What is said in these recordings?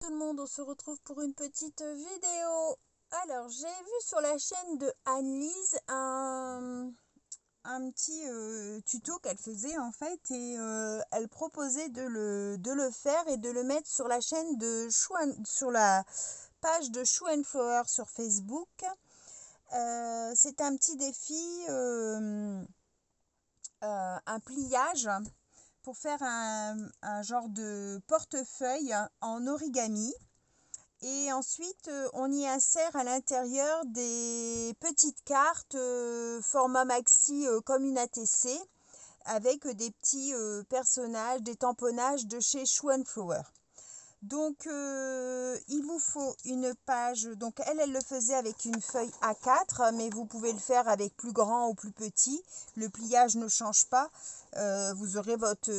tout le monde, on se retrouve pour une petite vidéo. Alors, j'ai vu sur la chaîne de Anne-Lise un petit tuto qu'elle faisait en fait et elle proposait de le faire et de le mettre sur la chaîne de sur la page de Chou and Flower sur Facebook. C'est un petit défi, un pliage pour faire un genre de portefeuille en origami. Et ensuite, on y insère à l'intérieur des petites cartes format maxi comme une ATC avec des petits personnages, des tamponnages de chez Chou and Flower. Donc, il vous faut une page. Donc, elle le faisait avec une feuille A4, mais vous pouvez le faire avec plus grand ou plus petit. Le pliage ne change pas. Vous aurez votre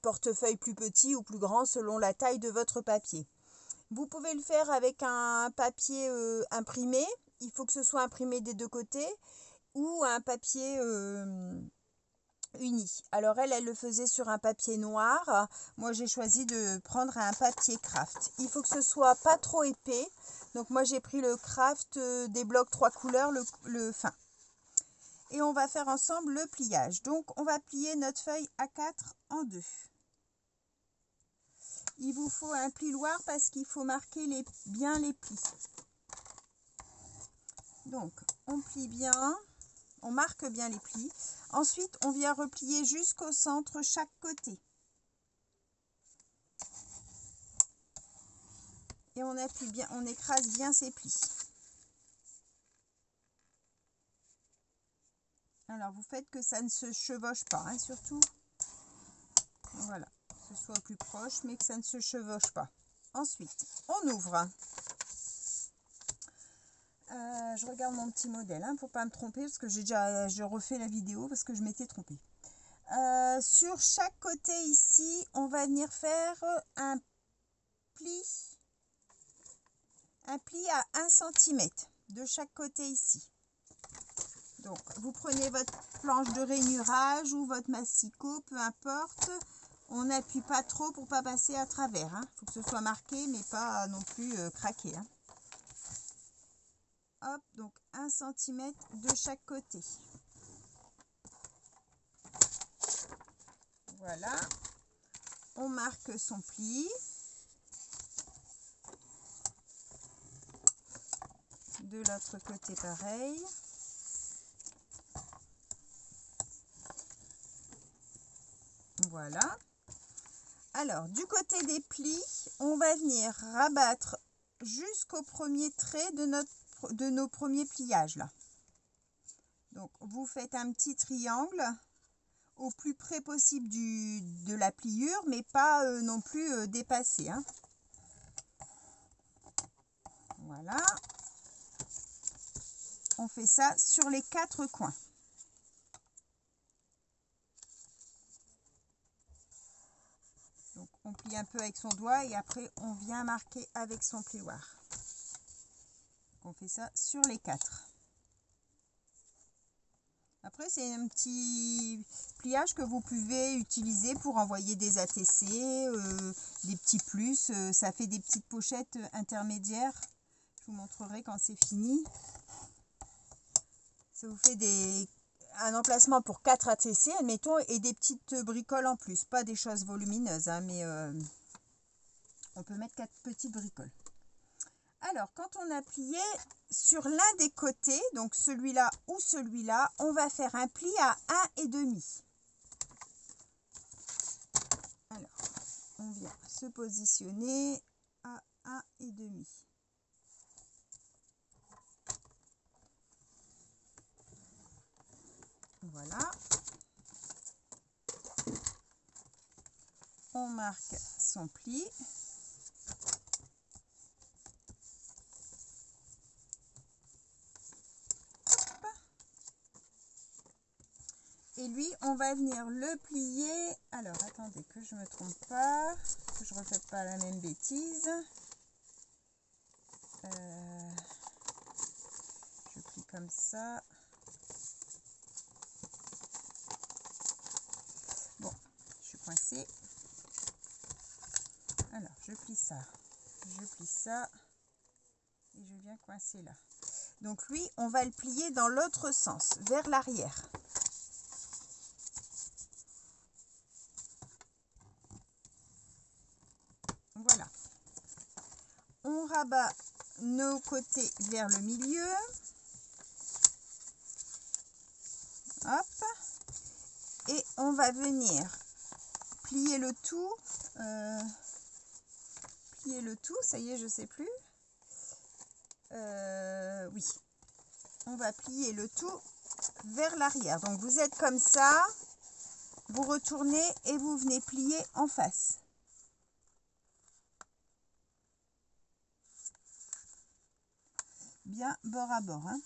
portefeuille plus petit ou plus grand selon la taille de votre papier. Vous pouvez le faire avec un papier imprimé. Il faut que ce soit imprimé des deux côtés ou un papier uni. Alors elle le faisait sur un papier noir. Moi, j'ai choisi de prendre un papier craft. Il faut que ce soit pas trop épais. Donc moi, j'ai pris le craft des blocs 3 couleurs, le fin. Et on va faire ensemble le pliage. Donc, on va plier notre feuille A4 en deux. Il vous faut un plioir parce qu'il faut marquer bien les plis. Donc, on plie bien, on marque bien les plis. Ensuite, on vient replier jusqu'au centre chaque côté. Et on appuie bien, on écrase bien ces plis. Alors, vous faites que ça ne se chevauche pas, hein, surtout. Voilà, que ce soit au plus proche, mais que ça ne se chevauche pas. Ensuite, on ouvre. Je regarde mon petit modèle, hein, faut pas me tromper parce que j'ai refait la vidéo parce que je m'étais trompée. Sur chaque côté ici, on va venir faire un pli à 1 cm de chaque côté ici. Donc, vous prenez votre planche de rainurage ou votre massicot, peu importe. On n'appuie pas trop pour pas passer à travers. Il faut que ce soit marqué, mais pas non plus craqué. Hein. Hop, donc 1 cm de chaque côté. Voilà. On marque son pli. De l'autre côté, pareil. Voilà. Alors, du côté des plis, on va venir rabattre jusqu'au premier trait de nos premiers pliages là. Donc, vous faites un petit triangle au plus près possible de la pliure, mais pas non plus dépassé. Hein. Voilà. On fait ça sur les 4 coins. Donc, on plie un peu avec son doigt et après, on vient marquer avec son plioir. On fait ça sur les 4. Après, c'est un petit pliage que vous pouvez utiliser pour envoyer des ATC, des petits plus. Ça fait des petites pochettes intermédiaires. Je vous montrerai quand c'est fini. Ça vous fait un emplacement pour 4 ATC, admettons, et des petites bricoles en plus. Pas des choses volumineuses, hein, mais on peut mettre 4 petites bricoles. Alors, quand on a plié sur l'un des côtés, donc celui-là ou celui-là, on va faire un pli à 1,5. Alors, on vient se positionner à 1,5. Voilà. On marque son pli. Et lui, on va venir le plier. Alors, attendez que je ne me trompe pas, que je ne refais pas la même bêtise. Je plie comme ça. Bon, je suis coincée. Alors, je plie ça je plie ça et je viens coincer là. Donc lui, on va le plier dans l'autre sens, vers l'arrière. Voilà. On rabat nos côtés vers le milieu. Hop. Et on va venir plier le tout. Plier le tout, ça y est, je sais plus. Oui. On va plier le tout vers l'arrière. Donc vous êtes comme ça. Vous retournez et vous venez plier en face. Bien bord à bord. Hein.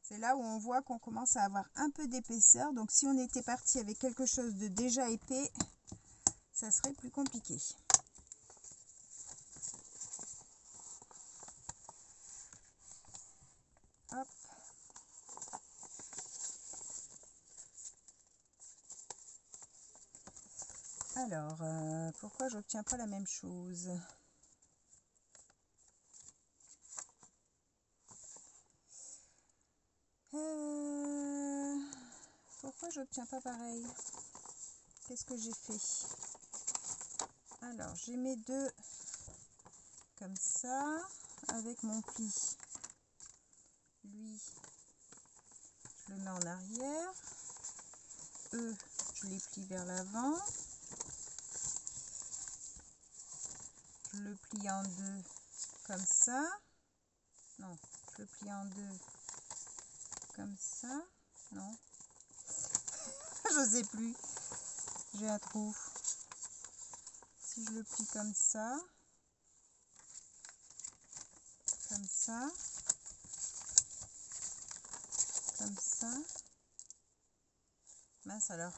C'est là où on voit qu'on commence à avoir un peu d'épaisseur. Donc si on était parti avec quelque chose de déjà épais, ça serait plus compliqué. Hop. Alors, pourquoi j'obtiens pas la même chose? Pourquoi j'obtiens pas pareil? Qu'est-ce que j'ai fait? Alors, j'ai mes deux comme ça, avec mon pli. Lui, je le mets en arrière. Eux, je les plie vers l'avant. Je le plie en deux comme ça. Non, je le plie en deux comme ça. Non. Je sais plus. J'ai un trou. Si je le plie comme ça. Comme ça. Comme ça. Mince alors.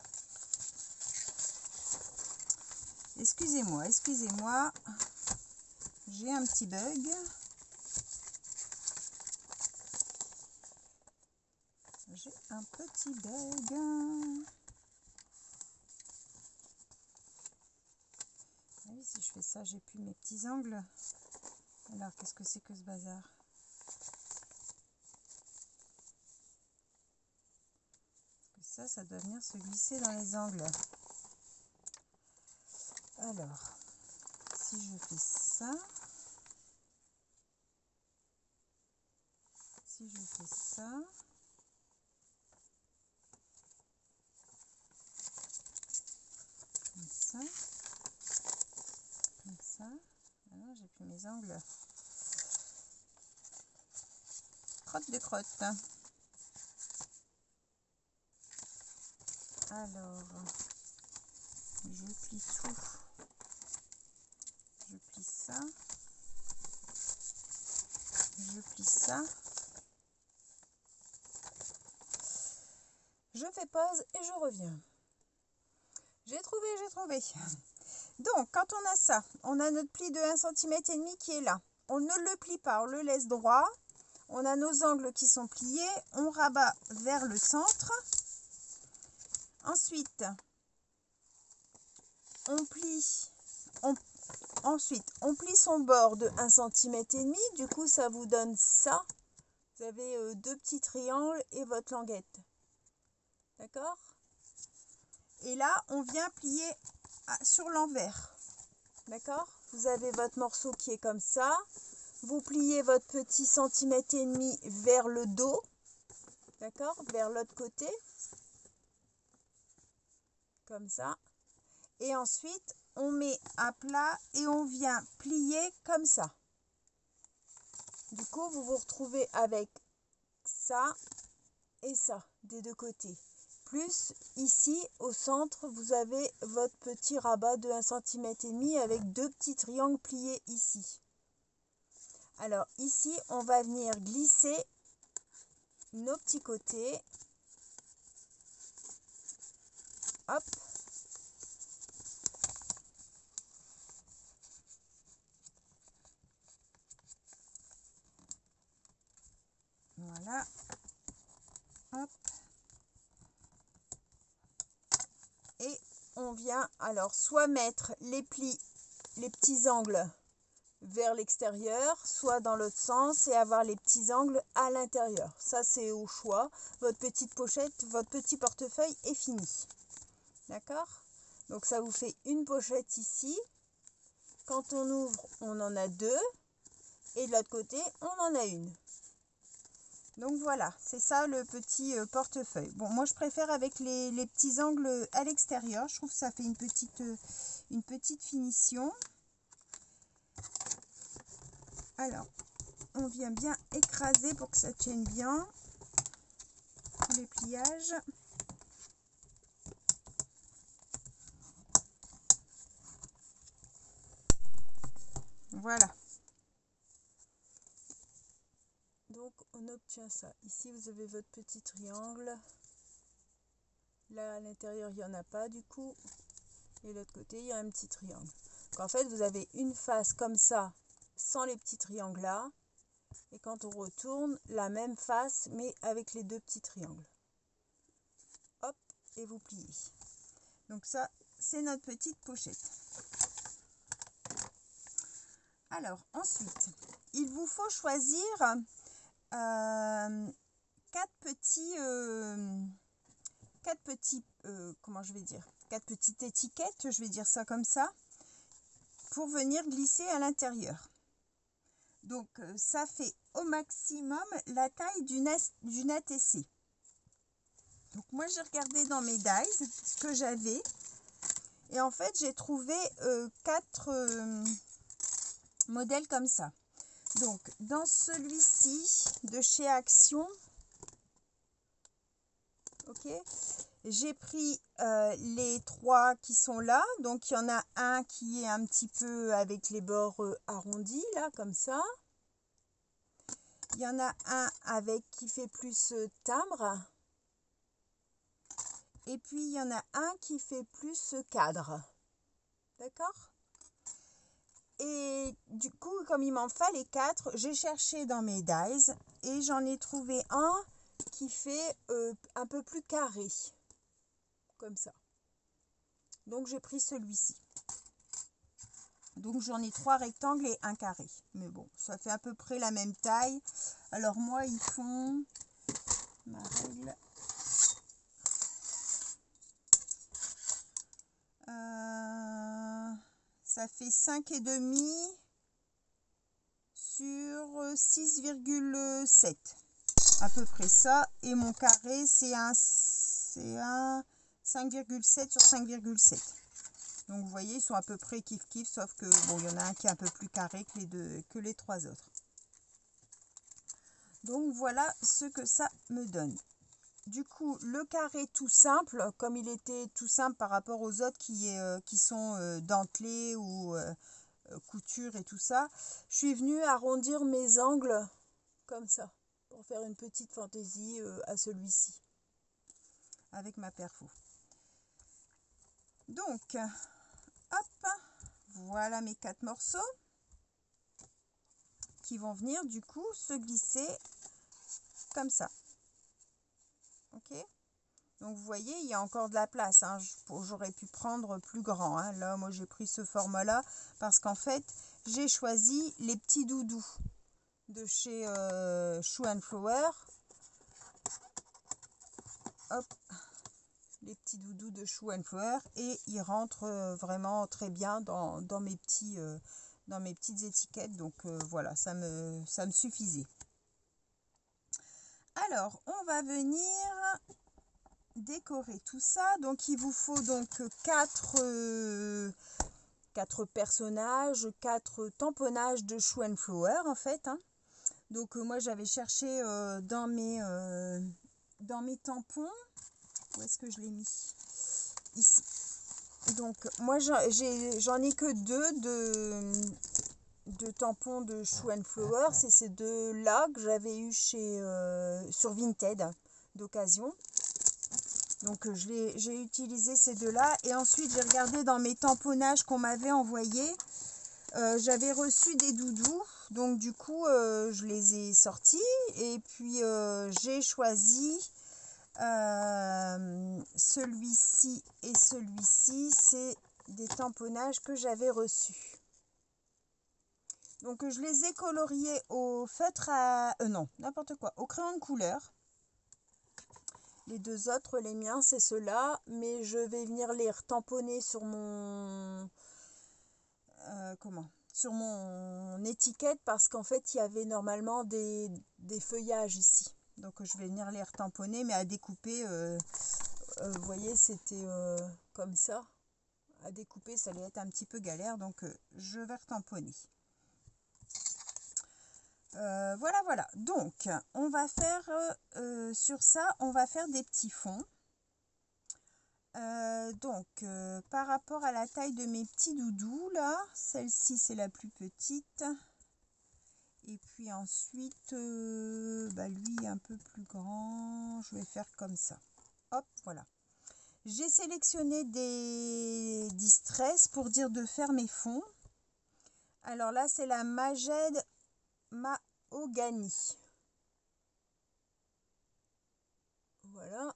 Excusez-moi, excusez-moi. J'ai un petit bug. J'ai un petit bug. Ah oui, si je fais ça, j'ai plus mes petits angles. Alors, qu'est-ce que c'est que ce bazar? Parce que ça doit venir se glisser dans les angles. Alors, si je fais ça, si je fais ça, comme ça, comme ça, ah non, j'ai plus mes angles. Crotte de crotte. Alors, je plie tout. Je plie ça. Je plie ça. Je fais pause et je reviens. J'ai trouvé, j'ai trouvé. Donc, quand on a ça, on a notre pli de 1,5 cm qui est là. On ne le plie pas, on le laisse droit. On a nos angles qui sont pliés. On rabat vers le centre. Ensuite, on plie. Ensuite, on plie son bord de 1,5 cm. Du coup, ça vous donne ça. Vous avez deux petits triangles et votre languette. D'accord? Et là, on vient plier sur l'envers. D'accord? Vous avez votre morceau qui est comme ça. Vous pliez votre petit 1,5 cm vers le dos. D'accord? Vers l'autre côté. Comme ça. Et ensuite, on met à plat et on vient plier comme ça. Du coup, vous vous retrouvez avec ça et ça des deux côtés. Plus ici, au centre, vous avez votre petit rabat de 1,5 cm avec deux petits triangles pliés ici. Alors ici, on va venir glisser nos petits côtés. Hop. Voilà. Hop. Et on vient alors soit mettre les plis, les petits angles vers l'extérieur, soit dans l'autre sens et avoir les petits angles à l'intérieur. Ça, c'est au choix. Votre petite pochette, votre petit portefeuille est fini. D'accord? Donc ça vous fait une pochette ici. Quand on ouvre, on en a deux. Et de l'autre côté, on en a une. Donc voilà, c'est ça le petit portefeuille. Bon, moi je préfère avec les petits angles à l'extérieur. Je trouve que ça fait une petite finition. Alors, on vient bien écraser pour que ça tienne bien tous les pliages. Voilà. Donc on obtient ça. Ici vous avez votre petit triangle. Là à l'intérieur il n'y en a pas du coup. Et de l'autre côté il y a un petit triangle. Donc, en fait vous avez une face comme ça sans les petits triangles là. Et quand on retourne, la même face mais avec les deux petits triangles. Hop, et vous pliez. Donc ça c'est notre petite pochette. Alors ensuite, il vous faut choisir quatre petites étiquettes, je vais dire ça comme ça, pour venir glisser à l'intérieur. Donc ça fait au maximum la taille d'une ATC. Donc moi j'ai regardé dans mes dies ce que j'avais et en fait j'ai trouvé quatre modèles comme ça. Donc dans celui-ci de chez Action, ok, j'ai pris les trois qui sont là. Donc il y en a un qui est un petit peu avec les bords arrondis là comme ça. Il y en a un avec qui fait plus timbre. Et puis il y en a un qui fait plus cadre. D'accord? Et du coup, comme il m'en fallait 4, j'ai cherché dans mes dies et j'en ai trouvé un qui fait un peu plus carré. Comme ça. Donc j'ai pris celui-ci. Donc j'en ai 3 rectangles et un carré. Mais bon, ça fait à peu près la même taille. Alors moi, ils font... Ma règle... ça fait 5,5 sur 6,7. À peu près ça. Et mon carré, c'est un 5,7 sur 5,7. Donc vous voyez, ils sont à peu près kiff-kiff, sauf que bon, il y en a un qui est un peu plus carré que les 3 autres. Donc voilà ce que ça me donne. Du coup, le carré tout simple, comme il était tout simple par rapport aux autres qui sont dentelés ou couture et tout ça, je suis venue arrondir mes angles comme ça, pour faire une petite fantaisie à celui-ci, avec ma perfo. Donc, hop, voilà mes 4 morceaux qui vont venir du coup se glisser comme ça. Ok, donc vous voyez, il y a encore de la place, hein. J'aurais pu prendre plus grand, hein. Là moi j'ai pris ce format là parce qu'en fait j'ai choisi les petits doudous de chez Shoe and Flower. Hop, les petits doudous de Shoe and Flower, et ils rentrent vraiment très bien dans mes petites étiquettes. Donc voilà, ça me suffisait. Alors, on va venir décorer tout ça. Donc, il vous faut donc 4 personnages, 4 tamponnages de Shoe and Flower en fait, hein. Donc, moi, j'avais cherché dans mes tampons. Où est-ce que je l'ai mis? Ici. Donc, moi, j'en ai que 2 de tampons de Shoe and Flower. C'est ces 2-là que j'avais eu sur Vinted d'occasion. Donc j'ai utilisé ces 2-là. Et ensuite j'ai regardé dans mes tamponnages qu'on m'avait envoyés. J'avais reçu des doudous. Donc du coup je les ai sortis. Et puis j'ai choisi Celui-ci et celui-ci, c'est des tamponnages que j'avais reçus. Donc je les ai coloriés au feutre à... non, n'importe quoi, au crayon de couleur. Les deux autres, les miens, c'est ceux-là, mais je vais venir les retamponner sur mon... sur mon étiquette, parce qu'en fait, il y avait normalement des feuillages ici. Donc je vais venir les retamponner, mais à découper, vous voyez, c'était comme ça. À découper, ça allait être un petit peu galère, donc je vais retamponner. Voilà. Donc, on va faire, sur ça, on va faire des petits fonds. Par rapport à la taille de mes petits doudous, là, celle-ci, c'est la plus petite. Et puis ensuite, lui, un peu plus grand, je vais faire comme ça. Hop, voilà. J'ai sélectionné des Distress pour dire de faire mes fonds. Alors là, c'est la Maged Mahogany. Voilà.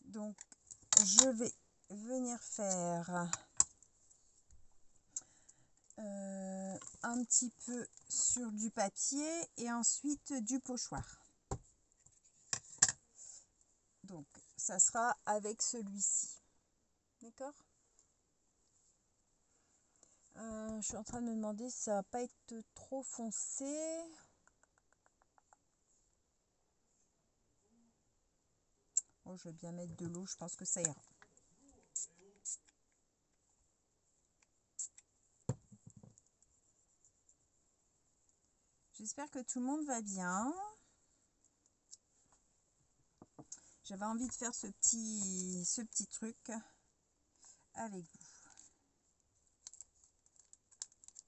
Donc, je vais venir faire un petit peu sur du papier et ensuite du pochoir. Donc, ça sera avec celui-ci. D'accord ? Je suis en train de me demander si ça va pas être trop foncé. Oh, je vais bien mettre de l'eau, je pense que ça ira. J'espère que tout le monde va bien. J'avais envie de faire ce petit truc avec vous.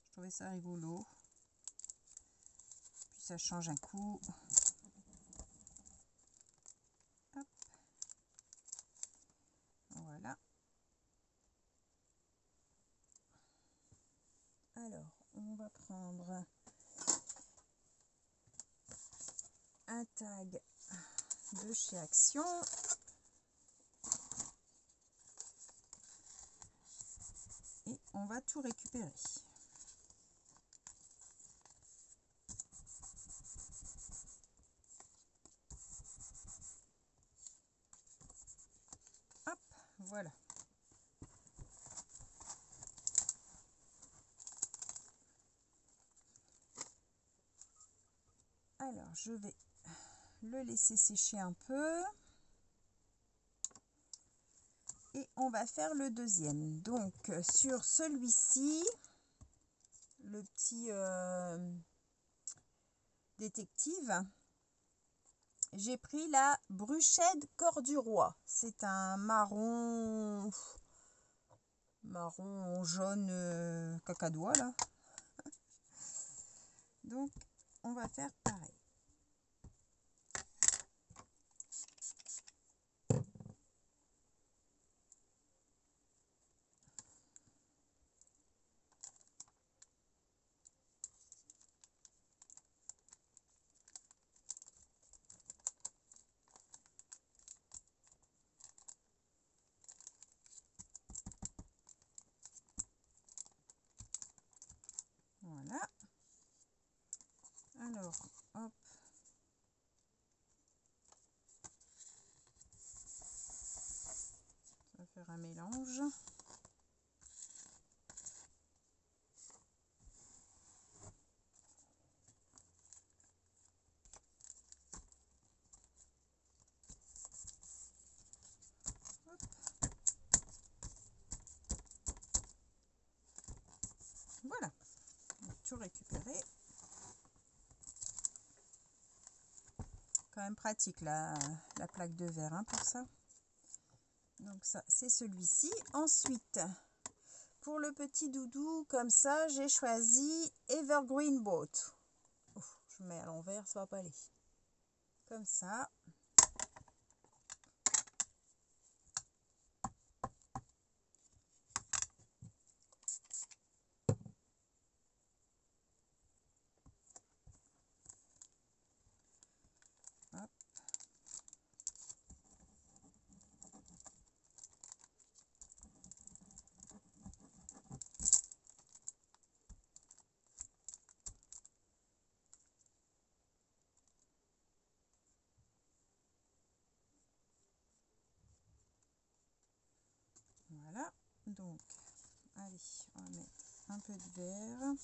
Je trouvais ça rigolo. Puis ça change un coup. Hop. Voilà. Alors, on va prendre un tag de chez Action. Et on va tout récupérer. Hop, voilà. Alors, je vais le laisser sécher un peu. Et on va faire le deuxième. Donc, sur celui-ci, le petit détective, j'ai pris la Bruchette Corps du Roi. C'est un marron jaune cacadois, là. Donc, on va faire pareil. Voilà. Alors, hop. Ça va faire un mélange. Hop. Voilà. Tout récupéré. Quand même pratique la plaque de verre, hein, pour ça. Donc ça, c'est celui-ci. Ensuite, pour le petit doudou, comme ça, j'ai choisi Evergreen Boat. Oh, je mets à l'envers, ça va pas aller. Comme ça. Hop. Donc, allez, on va mettre un peu de vert.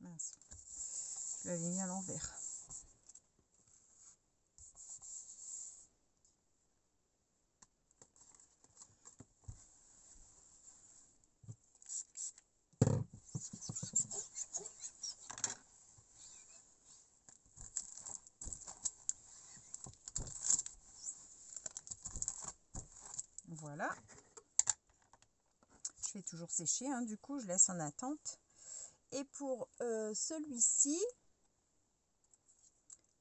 Mince, je l'avais mis à l'envers. Voilà. Je fais toujours sécher, hein, du coup, je laisse en attente. Et pour celui-ci,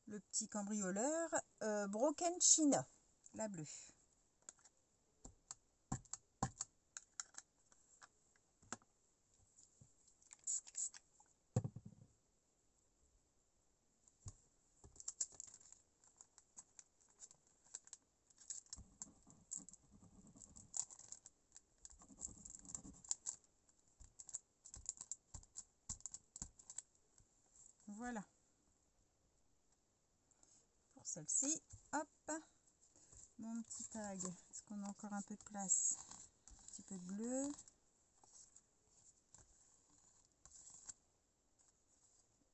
le petit cambrioleur, Broken China, la bleue. Voilà. Pour celle-ci, hop, mon petit tag. Est-ce qu'on a encore un peu de place? Un petit peu de bleu.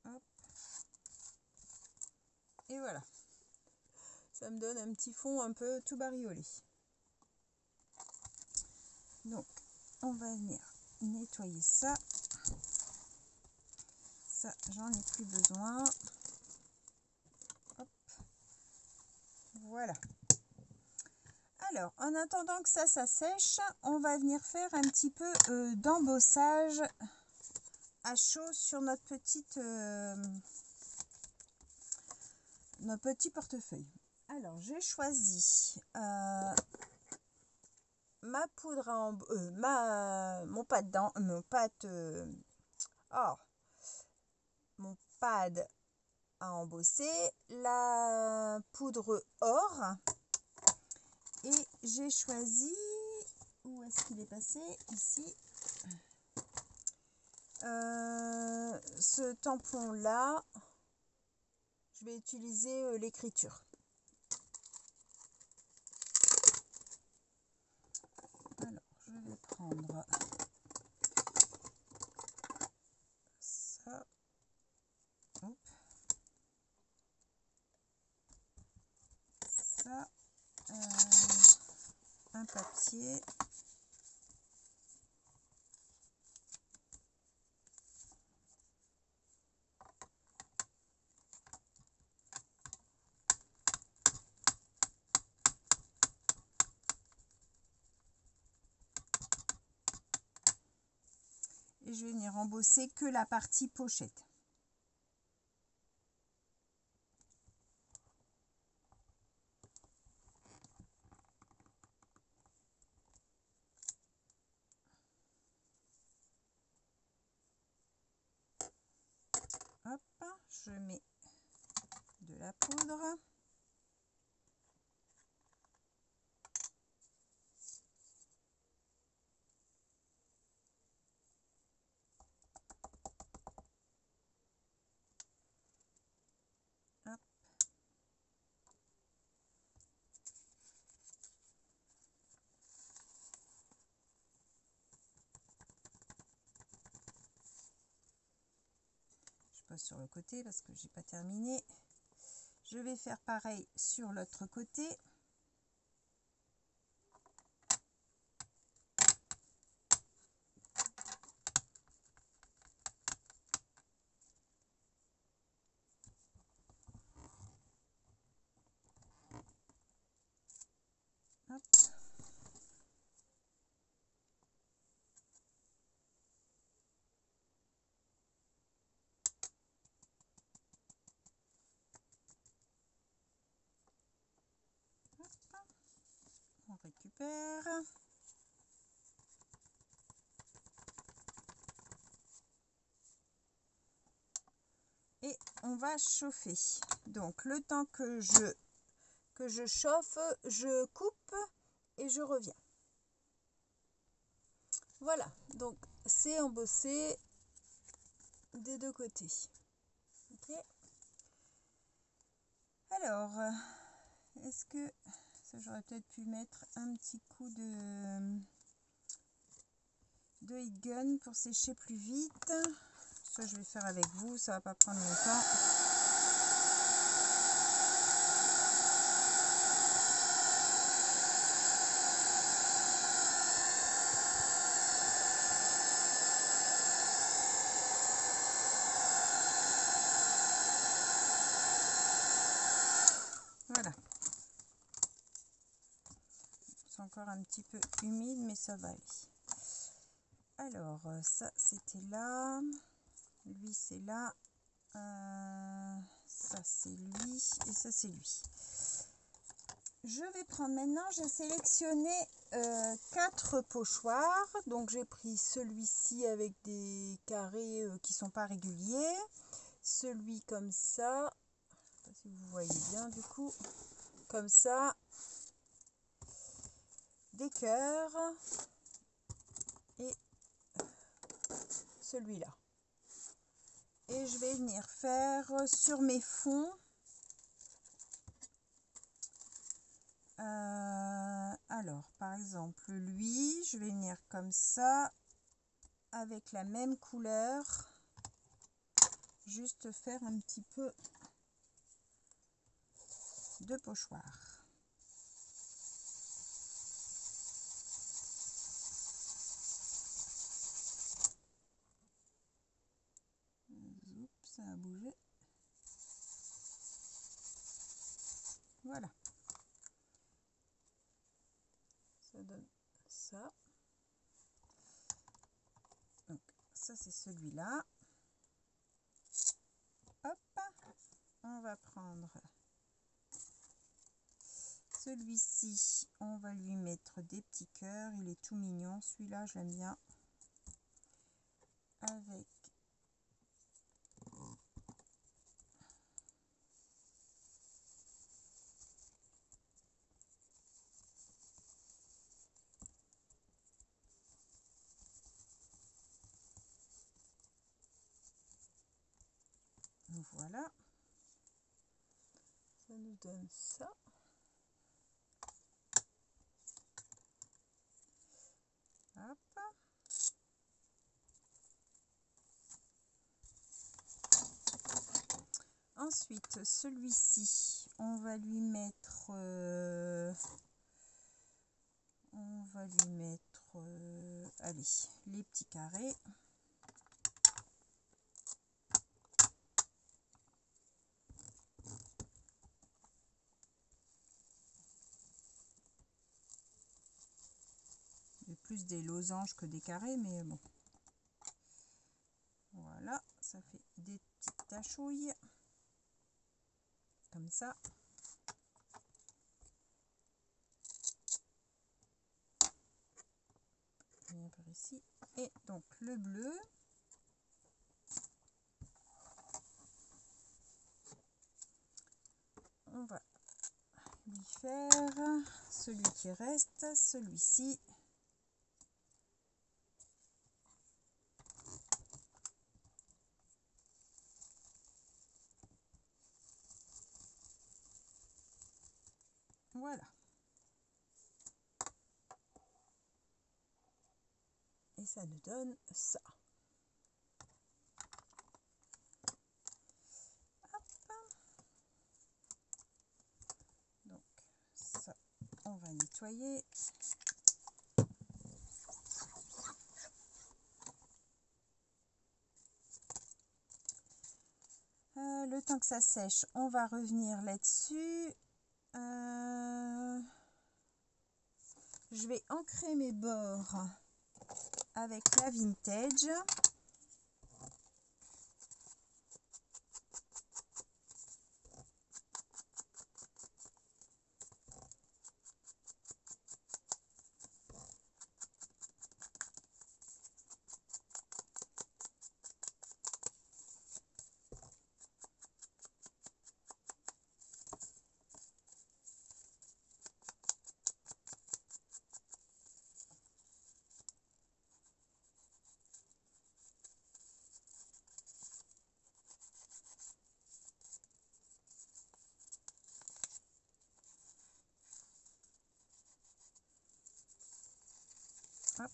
Hop. Et voilà. Ça me donne un petit fond un peu tout bariolé. Donc, on va venir nettoyer ça. Ça, j'en ai plus besoin. Hop. Voilà. Alors, en attendant que ça sèche, on va venir faire un petit peu d'embossage à chaud sur notre petit portefeuille. Alors, j'ai choisi ma poudre à mon pad à embosser, la poudre or, et j'ai choisi, où est-ce qu'il est passé, ici, ce tampon là. Je vais utiliser l'écriture. Alors, je vais prendre ça. Hop. Ça. Un papier. Et je vais venir embosser que la partie pochette. Hop, je mets de la poudre. Hop. Je pose sur le côté parce que j'ai pas terminé. Je vais faire pareil sur l'autre côté. Hop. On récupère. Et on va chauffer. Donc le temps que je chauffe, je coupe et je reviens. Voilà, donc c'est embossé des deux côtés. Ok. Alors, est-ce que ça, j'aurais peut-être pu mettre un petit coup de heat gun pour sécher plus vite. Ça, je vais faire avec vous, ça va pas prendre longtemps. Voilà. C'est encore un petit peu humide, mais ça va aller. Alors, ça, c'était là. Lui, c'est là. Ça, c'est lui. Et ça, c'est lui. Je vais prendre maintenant, j'ai sélectionné 4 pochoirs. Donc, j'ai pris celui-ci avec des carrés qui sont pas réguliers. Celui comme ça. Je ne sais pas si vous voyez bien du coup. Comme ça. Des cœurs. Et celui-là. Et je vais venir faire sur mes fonds. Alors, par exemple, lui, je vais venir comme ça, avec la même couleur, juste faire un petit peu de pochoir. Oups, ça a bougé. Voilà. Ça donne ça. Donc, ça, c'est celui-là. Hop, on va prendre celui-ci. On va lui mettre des petits cœurs. Il est tout mignon. Celui-là, j'aime bien. Avec voilà. Ça nous donne ça. Hop. Ensuite, celui-ci, on va lui mettre allez, les petits carrés. Il y a plus des losanges que des carrés, mais bon. Voilà, ça fait des petites tachouilles. Comme ça. Bien par ici. Et donc le bleu. On va lui faire celui qui reste, celui-ci. Voilà. Et ça nous donne ça. Hop. Donc ça, on va nettoyer. Le temps que ça sèche, on va revenir là-dessus. Je vais ancrer mes bords avec la vintage. Hop.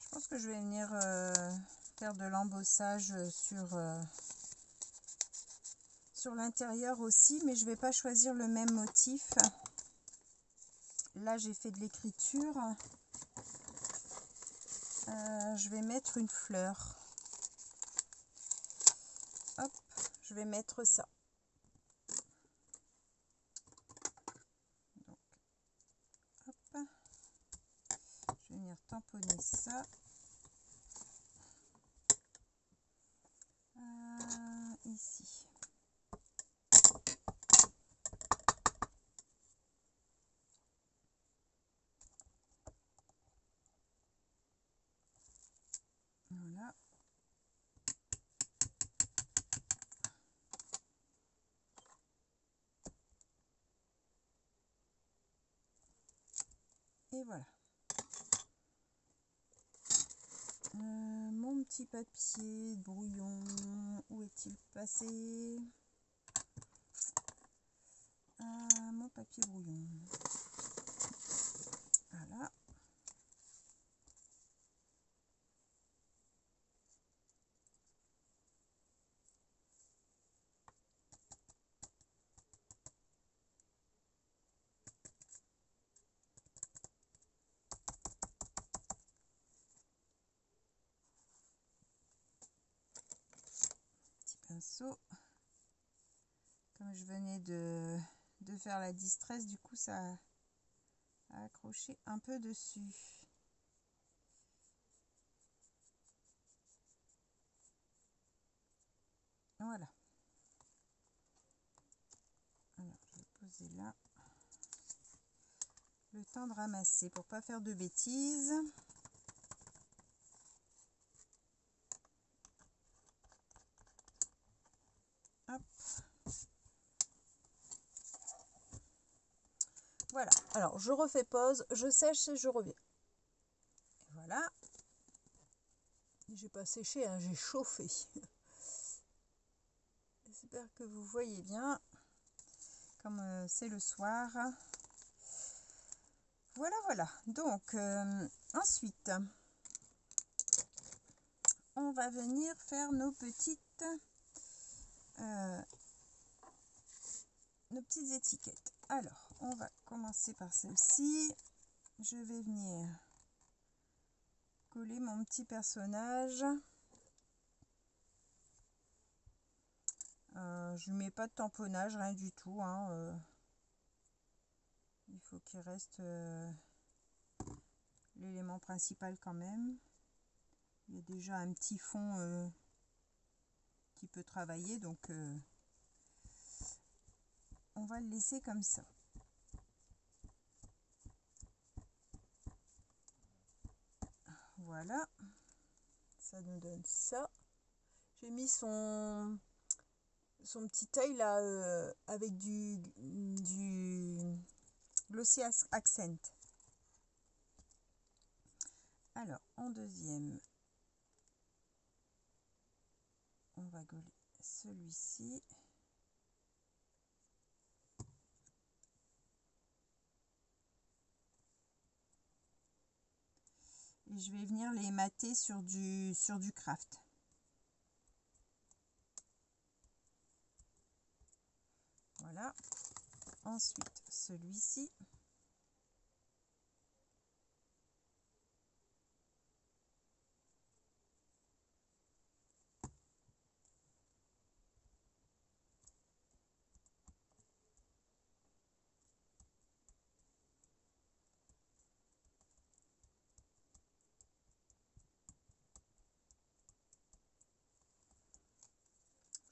Je pense que je vais venir faire de l'embossage sur l'intérieur aussi, mais je vais pas choisir le même motif. Là, j'ai fait de l'écriture. Je vais mettre une fleur. Hop, je vais mettre ça. Donc, hop. Je vais venir tamponner ça. Ici. Voilà. Et voilà. Mon petit papier brouillon, où est-il passé? Mon papier brouillon. Voilà. Pinceau. Comme je venais de faire la distress, du coup ça a accroché un peu dessus. Voilà. Alors je vais poser là. Le temps de ramasser pour pas faire de bêtises. Hop. Voilà, alors je refais pause, je sèche et je reviens. Et voilà. J'ai pas séché, hein, j'ai chauffé. J'espère que vous voyez bien, comme c'est le soir. Voilà, voilà. Donc, ensuite, on va venir faire nos petites étiquettes. Alors, on va commencer par celle-ci. Je vais venir coller mon petit personnage. Je ne mets pas de tamponnage, rien du tout. Hein, il faut qu'il reste l'élément principal quand même. Il y a déjà un petit fond qui peut travailler, donc on va le laisser comme ça. Voilà, ça nous donne ça. J'ai mis son petit œil là avec du glossy accent. Alors en deuxième, on va coller celui-ci. Et je vais venir les mater sur du craft. Voilà. Ensuite, celui-ci.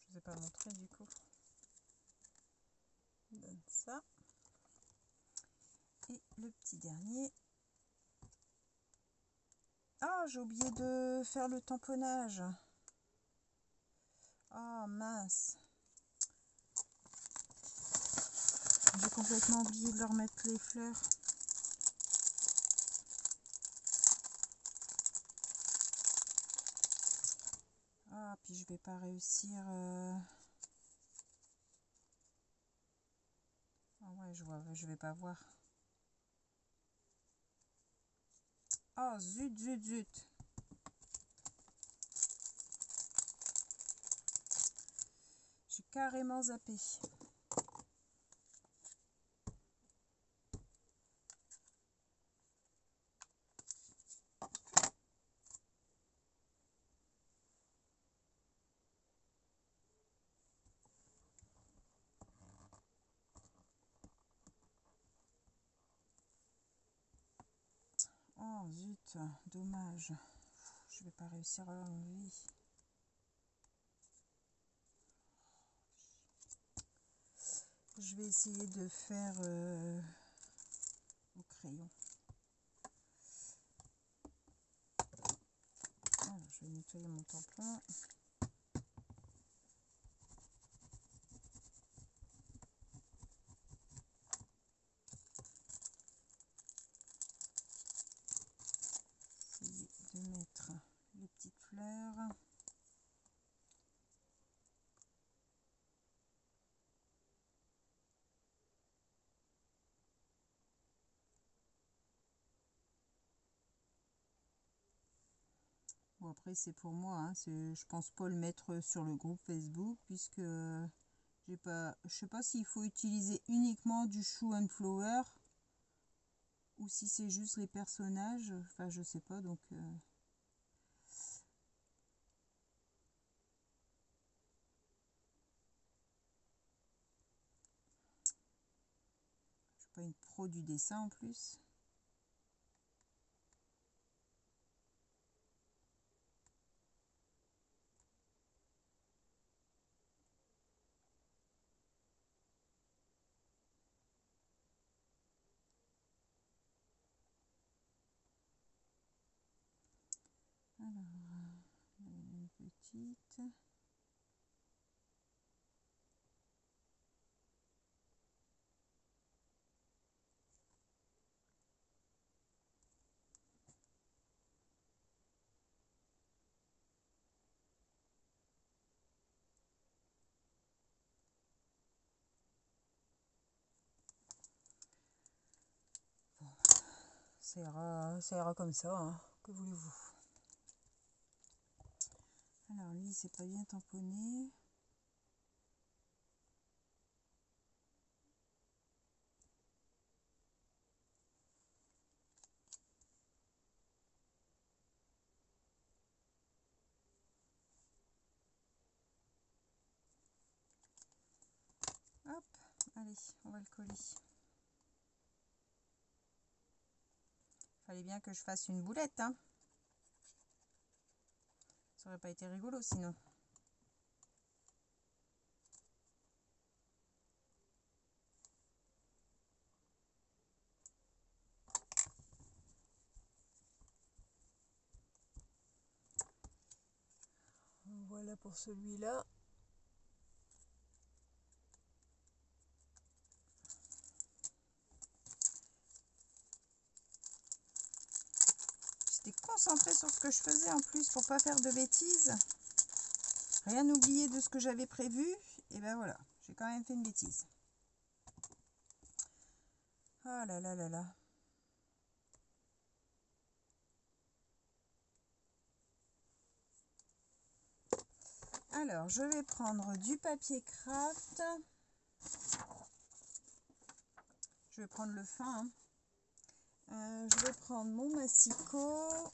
Je ne vous ai pas montré du coup. On donne ça. Et le petit dernier. Ah, j'ai oublié de faire le tamponnage. Oh mince. J'ai complètement oublié de leur mettre les fleurs. Ah, puis je vais pas réussir. Ah ouais, je vais pas voir. Oh zut, zut, zut. J'ai carrément zappé. Oh zut, dommage. Je vais pas réussir à l'enlever. Je vais essayer de faire au crayon. Alors, je vais nettoyer mon tampon. Essayer de mettre les petites fleurs. Bon, après c'est pour moi, hein, je pense pas le mettre sur le groupe Facebook puisque je sais pas s'il faut utiliser uniquement du Show and Flower ou si c'est juste les personnages, enfin je sais pas, donc je suis pas une pro du dessin en plus. Alors, une petite. Bon, ça ira comme ça, hein. Que voulez-vous? Alors lui, c'est pas bien tamponné. Hop, allez, on va le coller. Fallait bien que je fasse une boulette, hein. Ça aurait pas été rigolo sinon. Voilà pour celui-là. J'étais concentrée sur ce que je faisais en plus pour pas faire de bêtises. Rien oublier de ce que j'avais prévu. Et ben voilà, j'ai quand même fait une bêtise. Oh là là là là. Alors, je vais prendre du papier craft. Je vais prendre le fin. Hein. Je vais prendre mon massicot,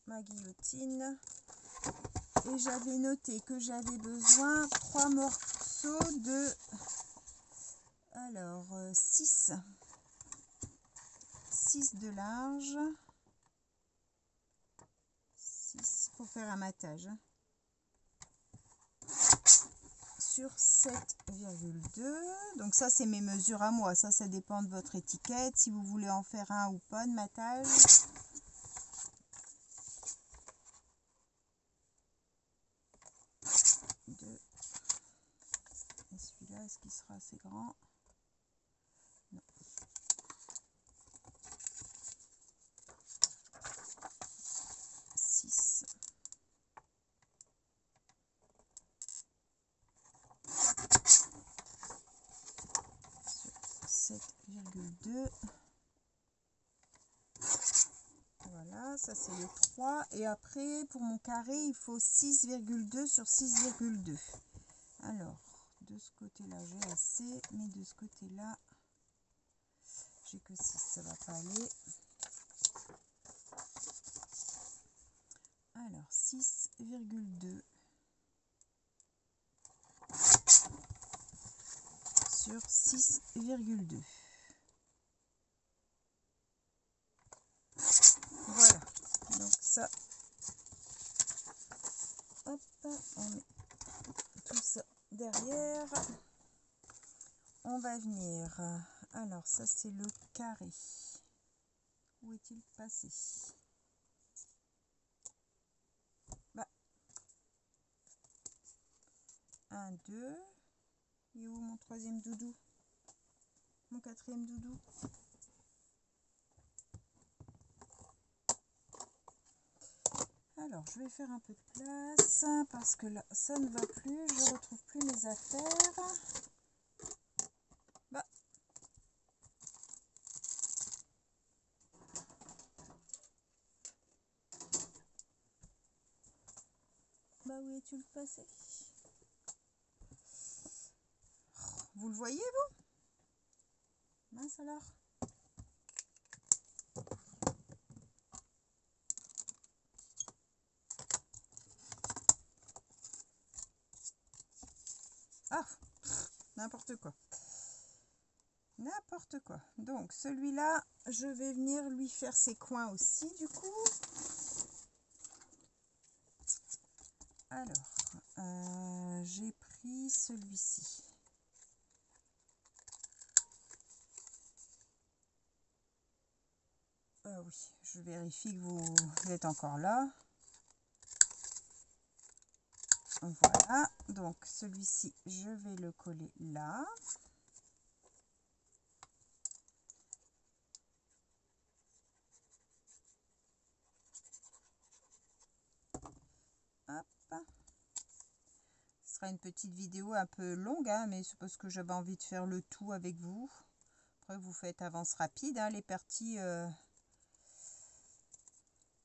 ma guillotine. Et j'avais noté que j'avais besoin 3 morceaux de... Alors, 6 de large. 6 pour faire un matage. Sur 7,2. Donc ça, c'est mes mesures à moi. Ça dépend de votre étiquette. Si vous voulez en faire un ou pas de matage. pas assez grand. Non. 6. Sur 7,2. Voilà, ça c'est le 3. Et après, pour mon carré, il faut 6,2 sur 6,2. Alors, de ce côté-là, j'ai assez, mais de ce côté-là, j'ai que 6, ça va pas aller. Alors, 6,2 sur 6,2. Voilà, donc ça, hop, on met tout ça derrière. On va venir, alors ça c'est le carré. Où est-il passé? Bah, 1, 2. Et où mon troisième doudou? Mon quatrième doudou? Alors, je vais faire un peu de place parce que là, ça ne va plus. Je ne retrouve plus mes affaires. Bah. Bah, où es-tu le passé? Vous le voyez, vous? Mince alors. Ah, n'importe quoi. N'importe quoi. Donc, celui-là, je vais venir lui faire ses coins aussi, du coup. Alors, j'ai pris celui-ci. Oui, je vérifie que vous êtes encore là. Voilà, donc celui-ci, je vais le coller là. Hop. Ce sera une petite vidéo un peu longue, hein, mais c'est parce que j'avais envie de faire le tout avec vous. Après, vous faites avance rapide, hein, les parties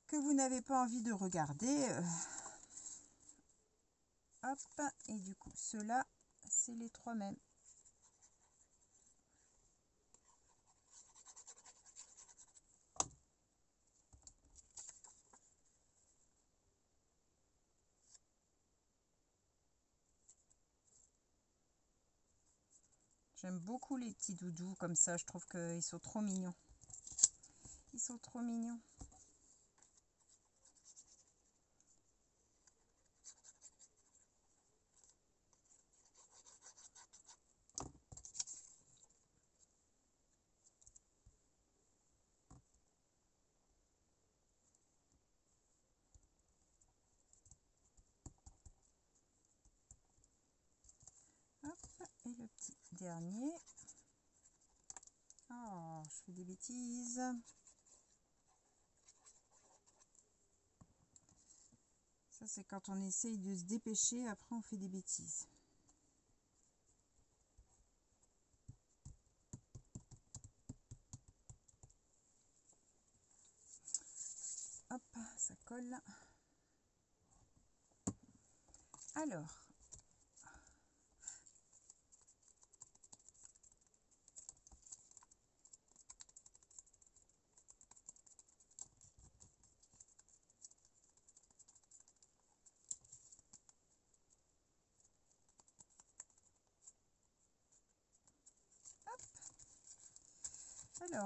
que vous n'avez pas envie de regarder. Hop, et du coup, ceux-là, c'est les 3 mêmes. J'aime beaucoup les petits doudous comme ça, je trouve qu'ils sont trop mignons. Ils sont trop mignons. Hop, et le petit dernier. Oh, je fais des bêtises. Ça, c'est quand on essaye de se dépêcher, après on fait des bêtises. Hop, ça colle. Alors,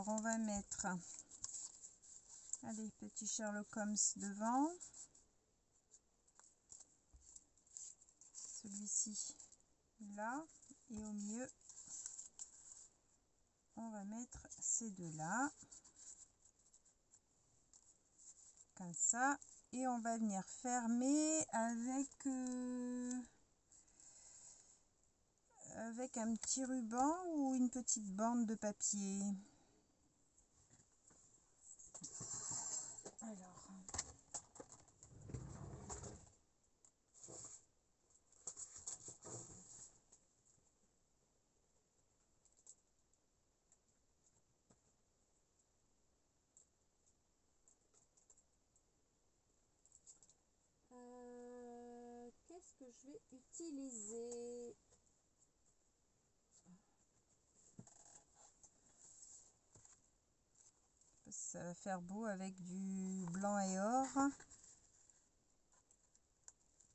on va mettre allez, petit Sherlock Holmes devant. Celui-ci là. Et au milieu, on va mettre ces deux-là. Comme ça. Et on va venir fermer avec avec un petit ruban ou une petite bande de papier. Alors, qu'est-ce que je vais utiliser? Ça va faire beau avec du blanc et or.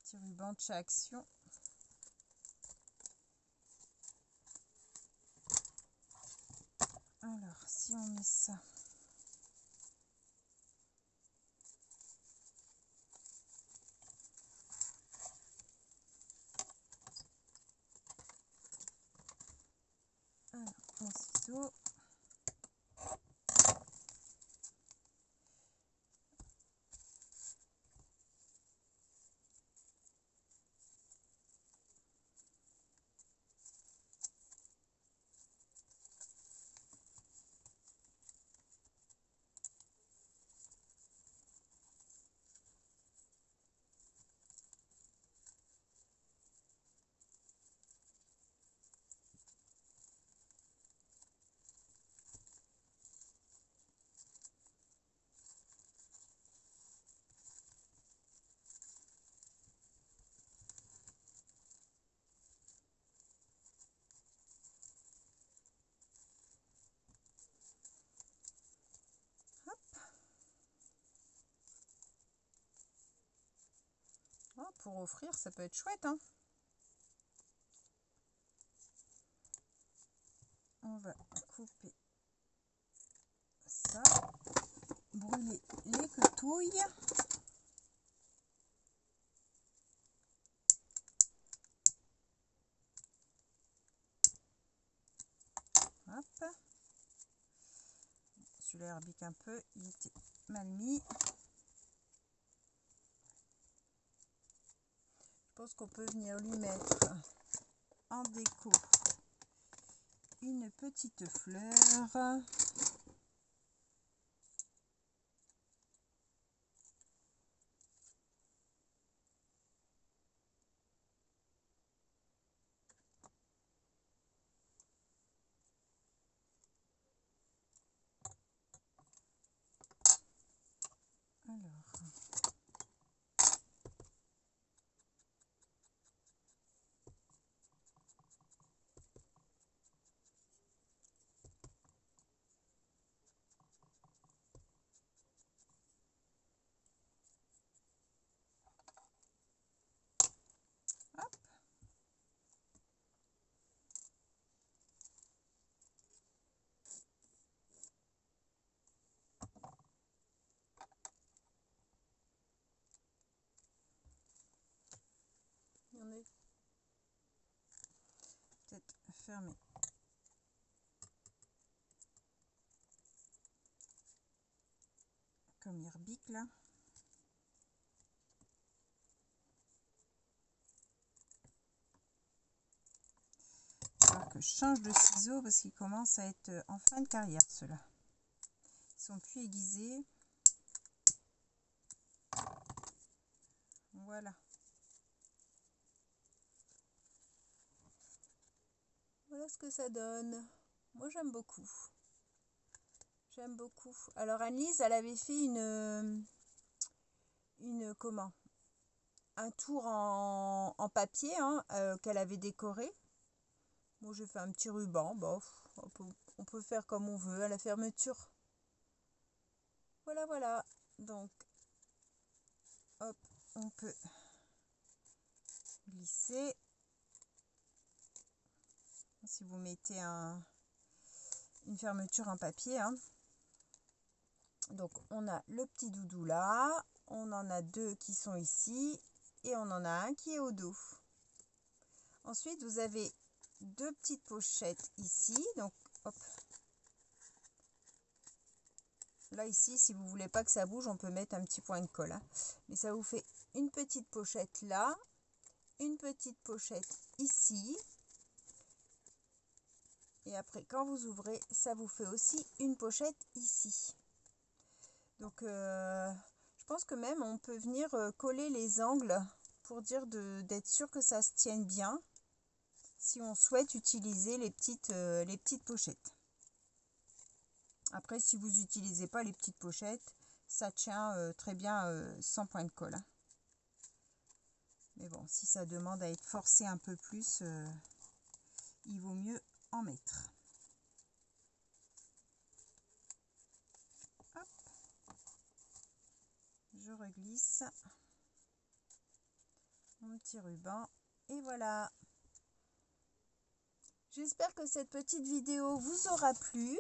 Petit ruban de chez Action. Alors, si on met ça. Alors, mon ciseau. Oh, pour offrir, ça peut être chouette, hein. On va couper ça, brûler les cotouilles. Hop. Celui-là herbique un peu, il était mal mis. Je pense qu'on peut venir lui mettre en déco une petite fleur. Alors, hop. On est peut-être fermé. Comme herbique là. Alors que je change de ciseaux parce qu'ils commencent à être en fin de carrière ceux-là. Ils sont plus aiguisés. Voilà. Voilà ce que ça donne. Moi j'aime beaucoup. J'aime beaucoup. Alors Anne-Lise, elle avait fait comment? Un tour en papier hein, qu'elle avait décoré. Moi j'ai fait un petit ruban. Bon, on peut faire comme on veut à la fermeture. Voilà, voilà. Donc, hop, on peut glisser. Si vous mettez une fermeture en papier. Hein. Donc, on a le petit doudou là. On en a deux qui sont ici. Et on en a un qui est au dos. Ensuite, vous avez deux petites pochettes ici. Donc, hop. Là, ici, si vous ne voulez pas que ça bouge, on peut mettre un petit point de colle. Hein. Mais ça vous fait une petite pochette là. Une petite pochette ici. Et après, quand vous ouvrez, ça vous fait aussi une pochette ici. Donc, je pense que même on peut venir coller les angles pour dire d'être sûr que ça se tienne bien, si on souhaite utiliser les petites pochettes. Après, si vous n'utilisez pas les petites pochettes, ça tient très bien sans point de colle. Mais bon, si ça demande à être forcé un peu plus, il vaut mieux en mettre. Hop. Je reglisse mon petit ruban et voilà. J'espère que cette petite vidéo vous aura plu.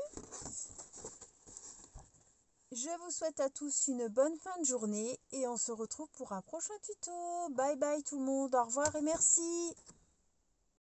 Je vous souhaite à tous une bonne fin de journée et on se retrouve pour un prochain tuto. Bye bye tout le monde, au revoir et merci.